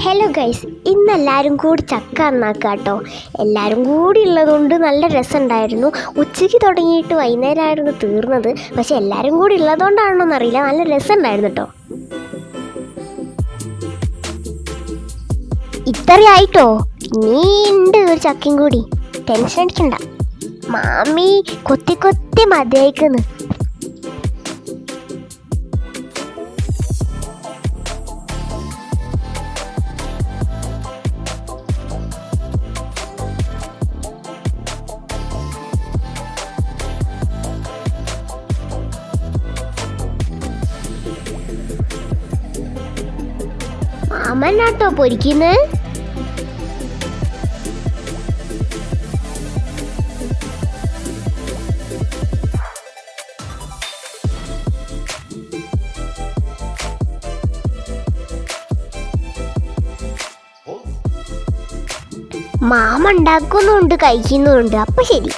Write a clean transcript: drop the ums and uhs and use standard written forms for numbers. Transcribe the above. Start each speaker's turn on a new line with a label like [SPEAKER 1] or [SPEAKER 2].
[SPEAKER 1] Hello guys, ഇന്നെല്ലാവരും കൂടി ചക്ക നന്നാക്കുക കേട്ടോ. എല്ലാവരും കൂടി ഉള്ളതുകൊണ്ട് നല്ല രസമുണ്ടായിരുന്നു. ഉച്ചയ്ക്ക് തുടങ്ങിയിട്ട് വൈകുന്നേരമായിരുന്നു തീർന്നത്. പക്ഷെ എല്ലാവരും കൂടി ഉള്ളതുകൊണ്ടാണോ എന്നറിയില്ല, നല്ല രസമുണ്ടായിരുന്നു കേട്ടോ. ഇത്രയായിട്ടോ, ഇനി ഉണ്ട് ഒരു ചക്കയും കൂടി. ടെൻഷൻ അടിക്കണ്ട, മാമി കൊത്തി കൊത്തി മതിയായിക്കുന്നു. മാമനാട്ടോ പൊരിക്കുന്നത്. മാമ ഉണ്ടാക്കുന്നുണ്ട് കഴിക്കുന്നുണ്ട്. അപ്പൊ ശരി.